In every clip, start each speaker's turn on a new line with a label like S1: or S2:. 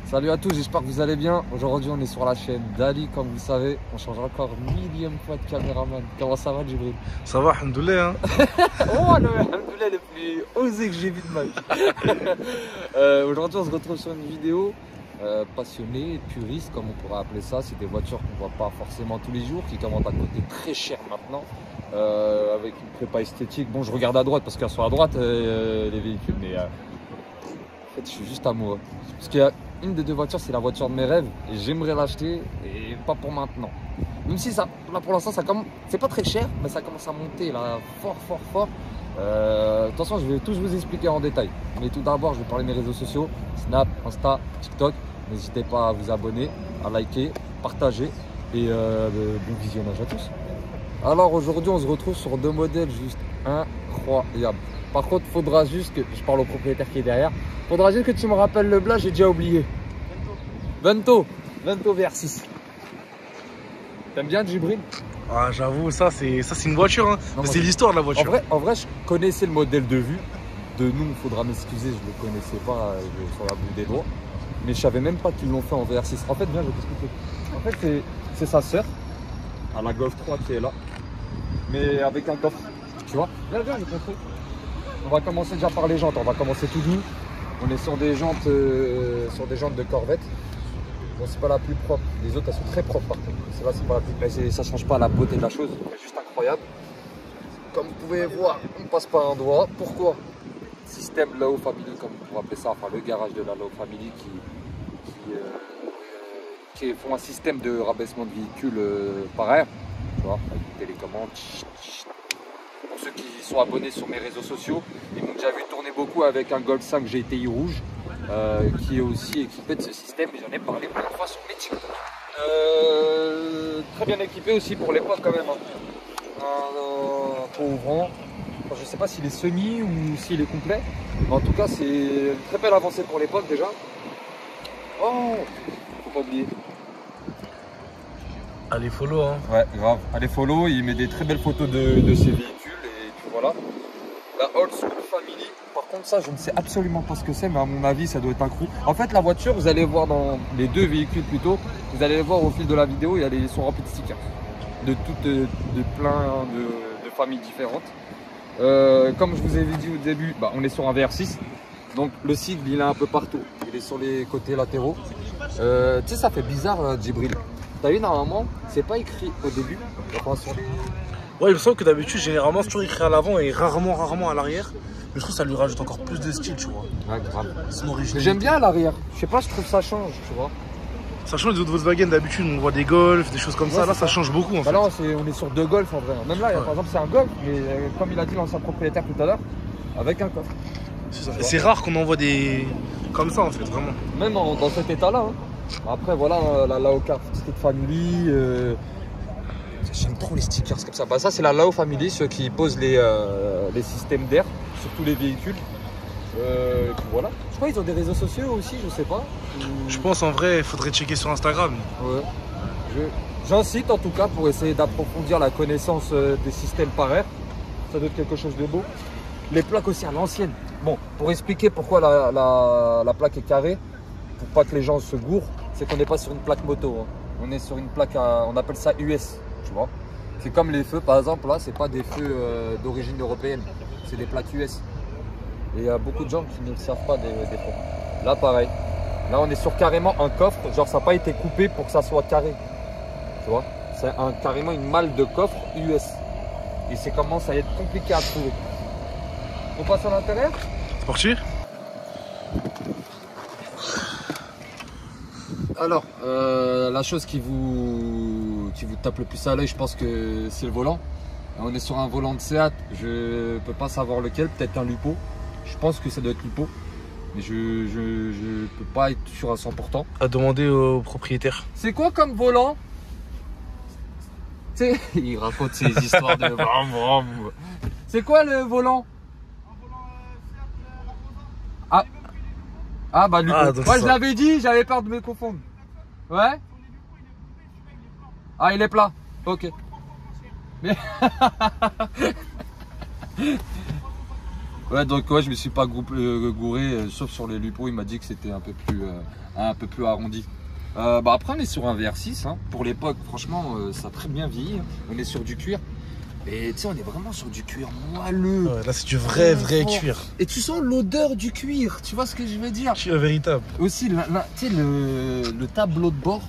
S1: Salut à tous, j'espère que vous allez bien. Aujourd'hui on est sur la chaîne d'Ali, comme vous le savez. On change encore millième fois de caméraman. Comment ça va, Djibril?
S2: Ça va, alhamdoulilah. Hein.
S1: Oh le alhamdoulilah le plus osé que j'ai vu de ma vie. Aujourd'hui on se retrouve sur une vidéo passionnée, puriste comme on pourrait appeler ça. C'est des voitures qu'on voit pas forcément tous les jours, qui commandent à côté très cher maintenant, avec une prépa esthétique. Bon, je regarde à droite parce qu'il y a sur la droite les véhicules, mais en fait je suis juste amoureux. Parce qu'il y a une des deux voitures, c'est la voiture de mes rêves et j'aimerais l'acheter, et pas pour maintenant. Même si ça, là pour l'instant, c'est pas très cher, mais ça commence à monter là fort. Attention, je vais tout vous expliquer en détail. Mais tout d'abord, je vais parler de mes réseaux sociaux, Snap, Insta, TikTok. N'hésitez pas à vous abonner, à liker, partager et bon visionnage à tous. Alors aujourd'hui, on se retrouve sur deux modèles juste incroyables. Par contre, faudra juste que, je parle au propriétaire qui est derrière, faudra juste que tu me rappelles le blas, j'ai déjà oublié. Vento VR6. T'aimes bien, Djibril?
S2: Ah, j'avoue, ça c'est une voiture, hein. C'est l'histoire de la voiture.
S1: En vrai, je connaissais le modèle de vue. De nous, il faudra m'excuser, je ne le connaissais pas sur la bout des doigts. Mais je savais même pas qu'ils l'ont fait en VR6. En fait, viens, je vais t'expliquer. En fait, c'est sa sœur, à la Golf 3 qui est là, mais avec un coffre. Tu vois? Viens, je vais te montrer. On va commencer déjà par les jantes, on va commencer tout doux. On est sur des jantes de Corvette. Bon, c'est pas la plus propre, les autres elles sont très propres par contre. Celle-là c'est pas la plus, mais ça change pas la beauté de la chose, c'est juste incroyable. Comme vous pouvez voir, on ne passe pas un doigt. Pourquoi? Système Lao Family, comme on pourrait appeler ça, enfin le garage de la Lao Family qui font un système de rabaissement de véhicules par air. Tu vois, avec une télécommande. Pour ceux qui sont abonnés sur mes réseaux sociaux, ils m'ont déjà vu tourner beaucoup avec un Golf 5 GTI rouge qui est aussi équipé de ce système, et j'en ai parlé plein de fois sur mes TikTok. Très bien équipé aussi pour l'époque quand même. Hein. Un pot ouvrant. Enfin, je ne sais pas s'il est semi ou s'il est complet, mais en tout cas c'est une très belle avancée pour l'époque déjà. Oh, faut pas oublier.
S2: Allez, follow, hein.
S1: Ouais, grave. Allez, follow, il met des très belles photos de ses véhicules, et puis voilà. La Old School Family, par contre ça je ne sais absolument pas ce que c'est, mais à mon avis ça doit être un crew. En fait la voiture, vous allez voir dans les deux véhicules plutôt, vous allez voir au fil de la vidéo, ils sont remplis de stickers. De plein de familles différentes. Comme je vous avais dit au début, on est sur un VR6. Donc le sigle il est un peu partout. Il est sur les côtés latéraux. Tu sais, ça fait bizarre, Djibril. T'as vu, normalement, c'est pas écrit au début.
S2: Ouais, il me semble que d'habitude, généralement, c'est toujours écrit à l'avant et rarement à l'arrière. Mais je trouve que ça lui rajoute encore plus de style, tu vois.
S1: Ouais, grave.
S2: Son originalité.
S1: J'aime bien à l'arrière. Je sais pas, je trouve que ça change, tu vois.
S2: Ça change des autres Volkswagen d'habitude, on voit des Golf, des choses comme ça. Là, ça change beaucoup en fait.
S1: Là, on est sur deux Golf en vrai. Même là, par exemple, c'est un Golf, mais comme il a dit l'ancien propriétaire tout à l'heure, avec un coffre.
S2: C'est rare qu'on en voit des comme ça en fait, vraiment.
S1: Même dans cet état-là. Hein. Après, voilà, la Lao Street Family. J'aime trop les stickers comme ça. Ça, c'est la Lao Family, ceux qui posent les systèmes d'air sur tous les véhicules. Et puis voilà. Je crois qu'ils ont des réseaux sociaux aussi, je sais pas.
S2: Je pense en vrai, il faudrait checker sur Instagram.
S1: Ouais. J'incite en tout cas pour essayer d'approfondir la connaissance des systèmes par air. Ça doit être quelque chose de beau. Les plaques aussi à l'ancienne. Bon, pour expliquer pourquoi la plaque est carrée, pour pas que les gens se gourrent, c'est qu'on n'est pas sur une plaque moto. Hein. On est sur une plaque, on appelle ça US, tu vois. C'est comme les feux, par exemple, là, c'est pas des feux d'origine européenne, c'est des plaques US. Et il y a beaucoup de gens qui ne le savent pas des fois. Là, pareil. Là, on est sur carrément un coffre, genre ça n'a pas été coupé pour que ça soit carré. Tu vois, c'est carrément une malle de coffre US. Et c'est commence à être compliqué à trouver. On passe à l'intérieur?
S2: C'est parti.
S1: Alors, la chose qui vous tape le plus à l'œil, je pense que c'est le volant. On est sur un volant de Seat, je peux pas savoir lequel, peut-être un Lupo. Je pense que ça doit être Lupo, mais je peux pas être sûr à 100%.
S2: À demander au propriétaire.
S1: C'est quoi comme volant? Tu sais, il raconte ses histoires de... C'est quoi le volant? Ah. Ah bah lui. Moi je l'avais dit, j'avais peur de me confondre. Ouais. Ah il est plat. Ok. Mais ouais donc ouais je me suis pas gouré sauf sur les lupeaux, il m'a dit que c'était un peu plus arrondi. Bah après on est sur un VR6 hein. Pour l'époque franchement ça a très bien vieilli hein. On est sur du cuir. Et tu sais on est vraiment sur du cuir moelleux.
S2: Ouais, là c'est du vrai cuir.
S1: Et tu sens l'odeur du cuir, tu vois ce que je veux dire?
S2: Cuir véritable.
S1: Aussi tu sais le tableau de bord.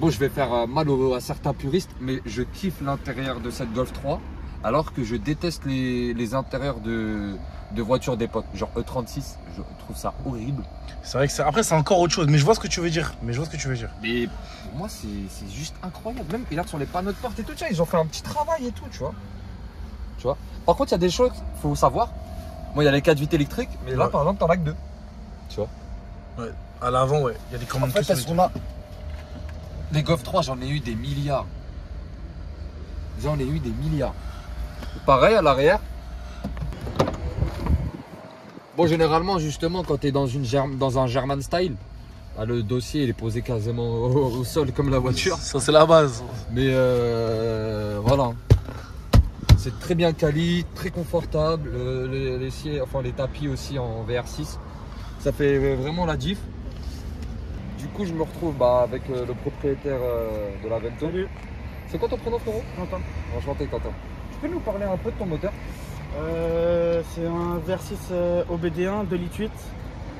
S1: Bon je vais faire mal à certains puristes, mais je kiffe l'intérieur de cette Golf 3. Alors que je déteste les intérieurs de voitures d'époque, genre E36, je trouve ça horrible.
S2: C'est vrai que après c'est encore autre chose, mais je vois ce que tu veux dire.
S1: Mais pour moi c'est juste incroyable. Même regarde sur les panneaux de porte et tout, ils ont fait un petit travail et tout, tu vois. Par contre il y a des choses, faut savoir. Moi il y a les 4 vitres électriques, mais là par exemple t'en as que 2. Tu vois.
S2: Ouais. À l'avant ouais, il y a des commandes.
S1: En fait elles sont là. Les Golf 3 j'en ai eu des milliards. Pareil à l'arrière. Bon, généralement, justement, quand tu es dans un German style, bah, le dossier il est posé quasiment au sol comme la voiture.
S2: Ça, c'est la base.
S1: Mais voilà. C'est très bien quali, très confortable. Les tapis aussi en VR6. Ça fait vraiment la diff. Du coup, je me retrouve avec le propriétaire de la Vento.
S3: Salut.
S1: C'est quoi ton prénom, frérot?
S3: Quentin.
S1: Enchanté, Quentin. Tu peux nous parler un peu de ton moteur?
S3: C'est un VR6 OBD1 2,8 litres,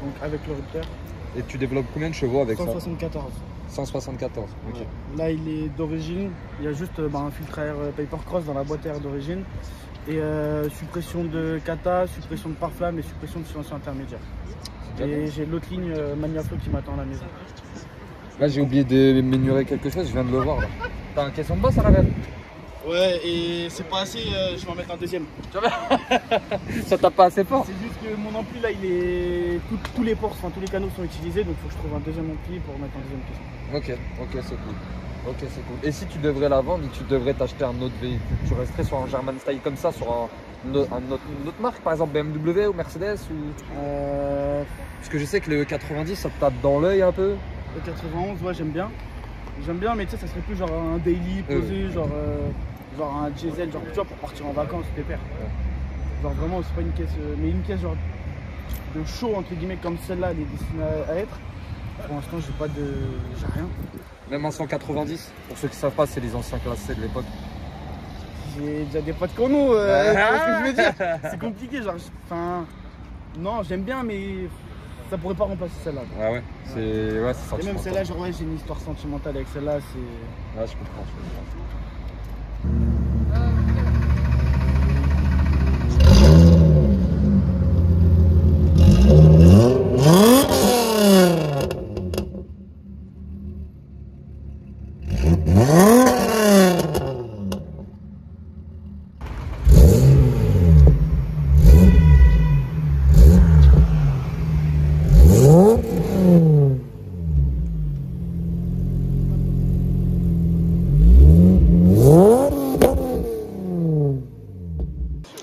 S3: donc avec le rupteur.
S1: Et tu développes combien de chevaux avec
S3: 174.
S1: ça? 174. Ok.
S3: Ouais. Là, il est d'origine. Il y a juste un filtre à air Papercross dans la boîte à air d'origine. Et suppression de kata, suppression de pare-flamme et suppression de silencieux intermédiaire. Et j'ai l'autre ligne Magnaflow qui m'attend à la maison.
S1: Là, j'ai oublié de m'ignorer quelque chose, je viens de le voir là. T'as un caisson de basse à l'arrière?
S3: Ouais, et c'est pas assez, je vais en mettre un deuxième.
S1: Ça tape pas assez fort?
S3: C'est juste que mon ampli là, il est. Tous les ports, tous les canaux sont utilisés, donc il faut que je trouve un deuxième ampli pour mettre un deuxième caisson.
S1: Ok, c'est cool. Ok, c'est cool. Et si tu devrais la vendre, tu devrais t'acheter un autre véhicule, tu resterais sur un German style comme ça, sur une autre marque, par exemple BMW ou Mercedes ou... Parce que je sais que le 90 ça te tape dans l'œil un peu.
S3: Le 91, ouais, j'aime bien. Mais tu sais, ça serait plus genre un daily posé, genre un diesel, genre tu vois, pour partir en vacances, pépère. Ouais. Genre vraiment, c'est pas une caisse, mais une caisse genre de show entre guillemets comme celle-là, elle est destinée à être. Pour l'instant, j'ai rien.
S1: Même en 190, pour ceux qui savent pas, c'est les anciens classe C de l'époque.
S3: J'ai déjà des potes comme nous, c'est ce que je veux dire. C'est compliqué, genre, non, j'aime bien, mais ça pourrait pas remplacer celle-là.
S1: Ah ouais, c'est sentimental.
S3: Et même celle-là, genre, ouais, j'ai une histoire sentimentale avec celle-là, c'est...
S1: Ouais, je comprends.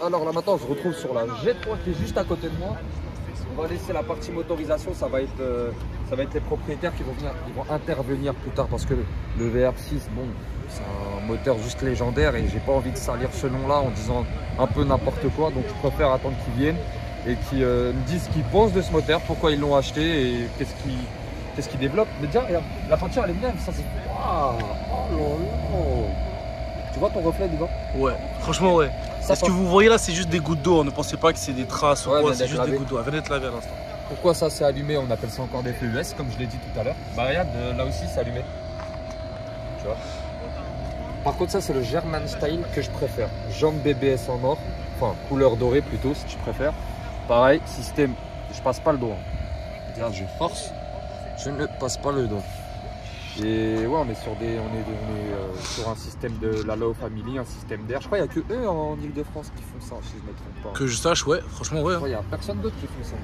S1: Alors là maintenant, je retrouve sur la G3 qui est juste à côté de moi. On va laisser la partie motorisation, ça va être les propriétaires qui vont intervenir plus tard parce que le VR6, bon, c'est un moteur juste légendaire et j'ai pas envie de salir ce nom-là en disant un peu n'importe quoi. Donc je préfère attendre qu'ils viennent et qu'ils me disent ce qu'ils pensent de ce moteur, pourquoi ils l'ont acheté et qu'est-ce qu'ils développent. Mais déjà, regarde, la peinture elle est bien, ça c'est... Waouh, oh là là. Tu vois ton reflet dedans?
S2: Ouais, franchement ouais. Ce que vous voyez là, c'est juste des gouttes d'eau. Ne pensez pas que c'est des traces ou quoi, c'est juste des gouttes d'eau. Elle vient d'être lavée à l'instant.
S1: Pourquoi ça c'est allumé? On appelle ça encore des feux US, comme je l'ai dit tout à l'heure. Bah regarde, là aussi c'est allumé. Tu vois. Par contre, ça c'est le German style que je préfère. Jambe BBS en or, enfin couleur dorée plutôt si tu préfères. Pareil, système, je passe pas le doigt. Regarde, je force, je ne passe pas le doigt. Et ouais, on est sur un système de la Lao Family, un système d'air. Je crois qu'il n'y a que eux en Ile-de-France qui font ça, si je ne me trompe pas.
S2: Que je sache, ouais, franchement, ouais.
S1: Il n'y a personne d'autre qui font ça.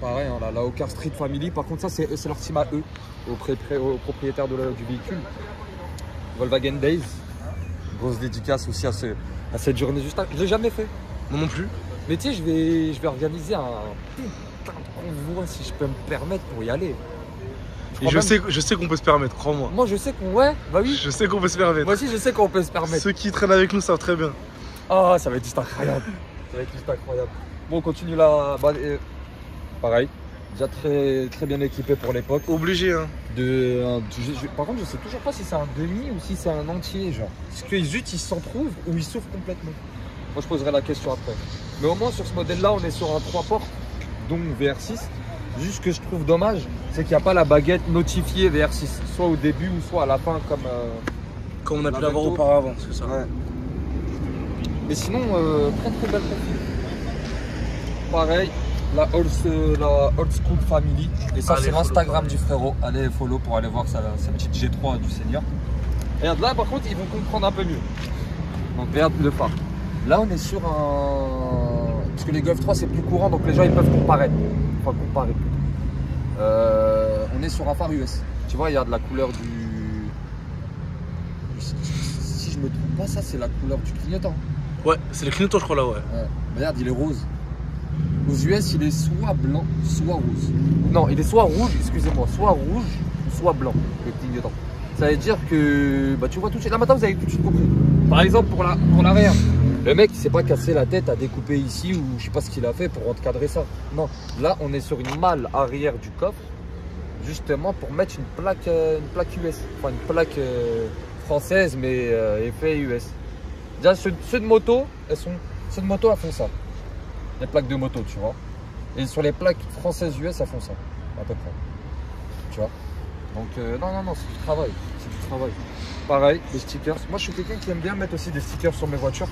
S1: Pareil, hein, la Lao Car Street Family, par contre, ça c'est leur team à eux, aux propriétaires du véhicule. Volkswagen Days, grosse dédicace aussi à à cette journée juste après. Je l'ai jamais fait.
S2: Moi non plus.
S1: Mais tu sais, je vais organiser un putain de convoi si je peux me permettre pour y aller.
S2: Et je sais qu'on peut se permettre, crois-moi.
S1: Moi je sais qu'on. Ouais, bah oui.
S2: Je sais qu'on peut se permettre.
S1: Moi aussi je sais qu'on peut se permettre.
S2: Ceux qui traînent avec nous savent très bien.
S1: Ah, ça va être juste incroyable. Ça va être juste incroyable. Bon, on continue là. Bah, pareil. Déjà très bien équipé pour l'époque.
S2: Obligé, hein.
S1: Par contre, je sais toujours pas si c'est un demi ou si c'est un entier, genre. Est-ce que Zut, ils s'en trouvent ou ils s'ouvrent complètement? Moi, je poserai la question après. Mais au moins, sur ce modèle-là, on est sur un 3 portes, donc VR6. Juste ce que je trouve dommage, c'est qu'il n'y a pas la baguette notifiée VR6, soit au début ou soit à la fin, comme
S2: on a pu l'avoir auparavant, c'est ça.
S1: Ouais. Mais sinon, très belle profil. Pareil, la old school family. Et ça, c'est l'Instagram du frérot. Allez follow pour aller voir sa petite G3 du Seigneur. Et regarde là, par contre, ils vont comprendre un peu mieux. Donc regarde le phare. Là, on est sur un... Parce que les Golf 3, c'est plus courant, donc les gens, ils peuvent comparer. Enfin, comparer plutôt. On est sur un phare US. Tu vois, il y a de la couleur du... Si je me trompe pas, ça, c'est la couleur du clignotant.
S2: Ouais, c'est le clignotant, je crois, là, ouais.
S1: Regarde, il est rose. Aux US, il est soit blanc, soit rose. Non, il est soit rouge, excusez-moi, soit rouge, soit blanc, le clignotant. Ça veut dire que, bah, tu vois tout de suite. Là, maintenant, vous avez tout de suite compris. Par exemple, pour l'arrière. Le mec, il s'est pas cassé la tête à découper ici ou je sais pas ce qu'il a fait pour encadrer ça. Non, là, on est sur une malle arrière du coffre, justement pour mettre une plaque US. Enfin, une plaque française, mais effet US. Déjà, ceux de moto, ceux de moto, elles font ça. Les plaques de moto, tu vois. Et sur les plaques françaises US, elles font ça, à peu près. Tu vois. Donc, non, c'est du travail. C'est du travail. Pareil, les stickers. Moi, je suis quelqu'un qui aime bien mettre aussi des stickers sur mes voitures.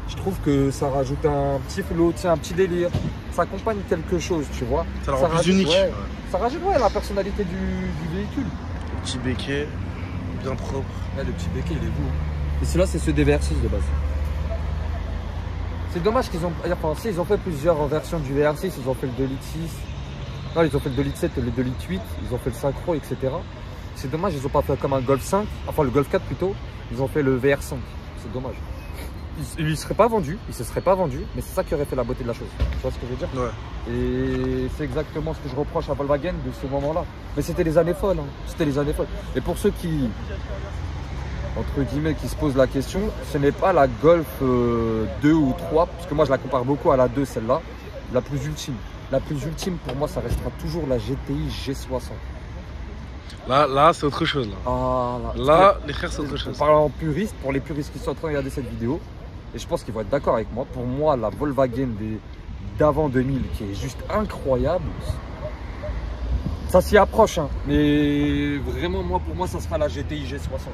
S1: Je trouve que ça rajoute un petit flow, un petit délire. Ça accompagne quelque chose, tu vois.
S2: Ça le rend plus unique.
S1: Ouais, ça rajoute la personnalité du véhicule.
S2: Le petit béquet, bien propre.
S1: Ouais, le petit béquet, il est beau. Et celui-là, c'est ceux des VR6 de base. C'est dommage qu'ils ont... Enfin, si, ils ont fait plusieurs versions du VR6. Ils ont fait le 2 litres 6. Non, ils ont fait le 2 litres 7 et le 2 litres 8. Ils ont fait le synchro, etc. C'est dommage, ils n'ont pas fait comme un Golf 5. Enfin, le Golf 4 plutôt. Ils ont fait le VR5. C'est dommage. Il ne serait pas vendu, il se serait pas vendu, mais c'est ça qui aurait fait la beauté de la chose. Tu vois ce que je veux dire?
S2: Ouais.
S1: Et c'est exactement ce que je reproche à Volkswagen de ce moment-là. Mais c'était les années folles, hein. C'était les années folles. Et pour ceux qui, entre guillemets, qui se posent la question, ce n'est pas la Golf 2 ou 3, parce que moi je la compare beaucoup à la 2, celle-là, la plus ultime. La plus ultime pour moi, ça restera toujours la GTI G60.
S2: Là c'est autre chose. Là, les frères, c'est autre chose.
S1: En parlant en puriste, pour les puristes qui sont en train de regarder cette vidéo, et je pense qu'ils vont être d'accord avec moi, pour moi, la Volkswagen d'avant 2000, qui est juste incroyable, ça s'y approche, hein. Mais vraiment, pour moi, ça sera la GTI G60.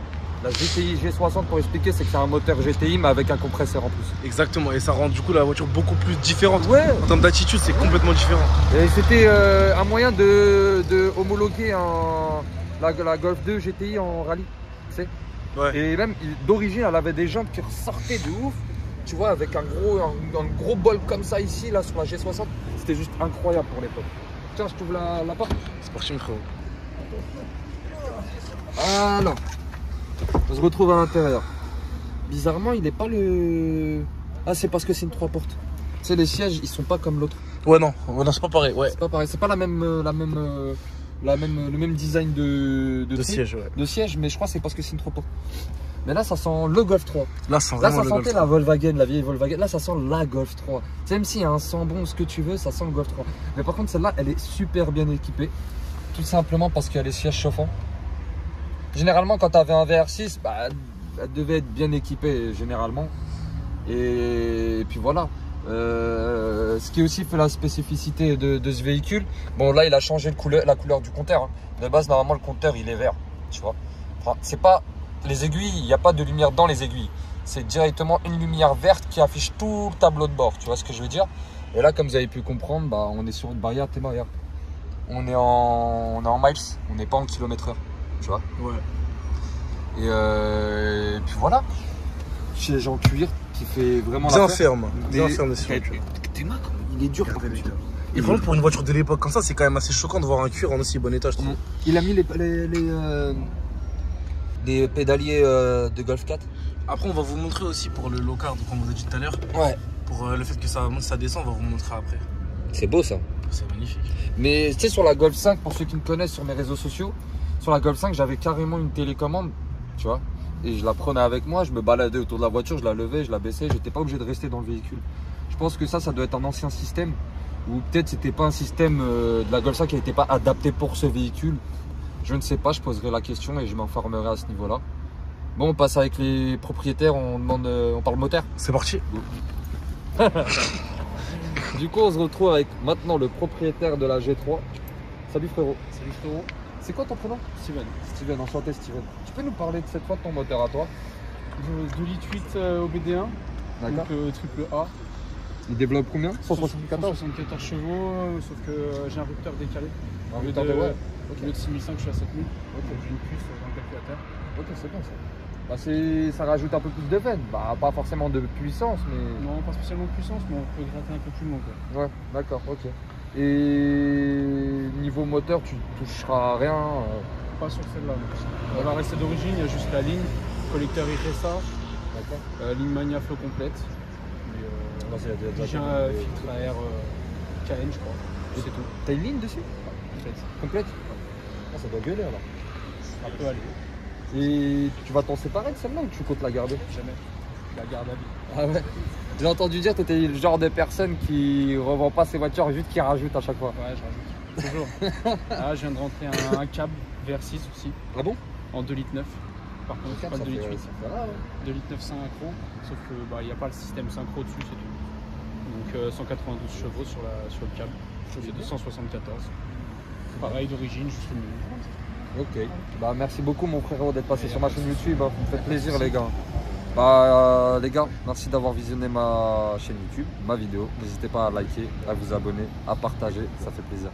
S1: La GTI G60, pour expliquer, c'est que c'est un moteur GTI, mais avec un compresseur en plus.
S2: Exactement, et ça rend du coup la voiture beaucoup plus différente.
S1: Ouais.
S2: En termes d'attitude, c'est complètement différent.
S1: Et c'était un moyen de homologuer la Golf 2 GTI en rallye, tu sais.
S2: Ouais.
S1: Et même d'origine, elle avait des jambes qui ressortaient de ouf, tu vois, avec un gros bol comme ça ici, là, sur la G60. C'était juste incroyable pour l'époque. Tiens, je t'ouvre la porte.
S2: C'est parti, mon frérot.
S1: Voilà. On se retrouve à l'intérieur. Bizarrement, il n'est pas le... Ah, c'est parce que c'est une 3 portes. Tu sais, les sièges, ils sont pas comme l'autre.
S2: Ouais, non, c'est pas pareil. Ouais.
S1: C'est pas pareil. C'est pas le même design de
S2: siège, ouais.
S1: De siège, mais je crois que c'est parce que c'est une 3 portes. Mais là, ça sent le Golf 3.
S2: Là, ça
S1: sentait la Volkswagen, la vieille Volkswagen. Là, ça sent la Golf 3. Même s'il y a un sambon, ce que tu veux, ça sent le Golf 3. Mais par contre, celle-là, elle est super bien équipée. Tout simplement parce qu'il y a les sièges chauffants. Généralement, quand tu avais un VR6, bah, elle devait être bien équipée, généralement. Et puis voilà. Ce qui aussi fait la spécificité de ce véhicule. Bon, là, il a changé la couleur du compteur. Hein. De base, normalement, le compteur, il est vert. Tu vois. Enfin, c'est pas... Les aiguilles, il n'y a pas de lumière dans les aiguilles. C'est directement une lumière verte qui affiche tout le tableau de bord. Tu vois ce que je veux dire? Et là, comme vous avez pu comprendre, bah, on est sur une barrière T-barrière. On est en miles, on n'est pas en kilomètre/heure. Tu vois?
S2: Ouais.
S1: Et puis voilà. Siège en cuir qui fait vraiment
S2: bien
S1: l'affaire.
S2: Ferme. Bien ferme,
S1: T'es marre, il est dur.
S2: Et franchement, pour une voiture de l'époque comme ça, c'est quand même assez choquant de voir un cuir en aussi bon état, je trouve.
S1: Il a mis des pédaliers de Golf 4.
S2: Après, on va vous montrer aussi pour le low card, comme on vous a dit tout à l'heure.
S1: Ouais.
S2: Pour le fait que ça monte, ça descend, on va vous montrer après.
S1: C'est beau ça.
S2: C'est magnifique.
S1: Mais tu sais, sur la Golf 5, pour ceux qui me connaissent sur mes réseaux sociaux, sur la Golf 5, j'avais carrément une télécommande, tu vois. Et je la prenais avec moi, je me baladais autour de la voiture, je la levais, je la baissais, j'étais pas obligé de rester dans le véhicule. Je pense que ça doit être un ancien système. Ou peut-être c'était pas un système de la Golf 5 qui n'était pas adapté pour ce véhicule. Je ne sais pas, je poserai la question et je m'informerai à ce niveau-là. Bon, on passe avec les propriétaires, on parle moteur.
S2: C'est parti.
S1: Du coup, on se retrouve avec maintenant le propriétaire de la G3. Salut frérot.
S3: Salut frérot.
S1: C'est quoi ton prénom?
S3: Steven.
S1: Steven, enchanté Steven. Tu peux nous parler de cette fois de ton moteur à toi?
S3: 2 litres 8 au BD1.
S1: D'accord.
S3: Donc triple A.
S1: Il développe combien? 174.
S3: 174 chevaux, sauf que j'ai un rupteur décalé.
S1: Un
S3: Au lieu
S1: rupteur
S3: de,
S1: de- ouais.
S3: au lieu de 6005, je suis à 7000.
S1: Ok.
S3: J'ai une puce dans le calculateur.
S1: Ok, c'est bien ça. Bah, ça rajoute un peu plus de veine. Bah, pas forcément de puissance, mais.
S3: Non, pas spécialement de puissance, mais on peut gratter un peu plus loin. Quoi.
S1: Ouais, d'accord, ok. Et niveau moteur, tu toucheras à rien.
S3: Pas sur celle-là. Non. Elle va rester d'origine, il y a juste la ligne, collecteur IRESA,
S1: D'accord.
S3: ligne Mania Flow complète.
S1: Moi, c'est déjà
S3: J'ai un filtre à air KN, je crois. C'est tout.
S1: T'as une ligne dessus?
S3: En fait,
S1: Complète? Ah, ça doit gueuler alors.
S3: ça peut aller.
S1: Et tu vas t'en séparer de celle-là ou tu comptes la garder?
S3: Jamais. La garde à vie.
S1: Ah ouais. J'ai entendu dire que tu étais le genre de personne qui revend pas ses voitures, juste qui rajoute à chaque fois.
S3: Ouais, je rajoute. Toujours. Là, je viens de rentrer un cab VR6 aussi,
S1: Ah bon?
S3: en 2 litres 9. Par contre, c'est pas le 2 litres 8.
S1: Ça fait rare, hein.
S3: 2 litres 9 synchro, sauf que il n'y a pas le système synchro dessus, c'est tout. Donc 192 chevaux sur le cab. C'est 274. Pareil d'origine, juste le milieu.
S1: Ok. Bah merci beaucoup mon frérot d'être passé sur ma chaîne YouTube. Hein. Ça me fait plaisir les gars. Bah les gars, merci d'avoir visionné ma chaîne YouTube, ma vidéo. N'hésitez pas à liker, à vous abonner, à partager, ça fait plaisir.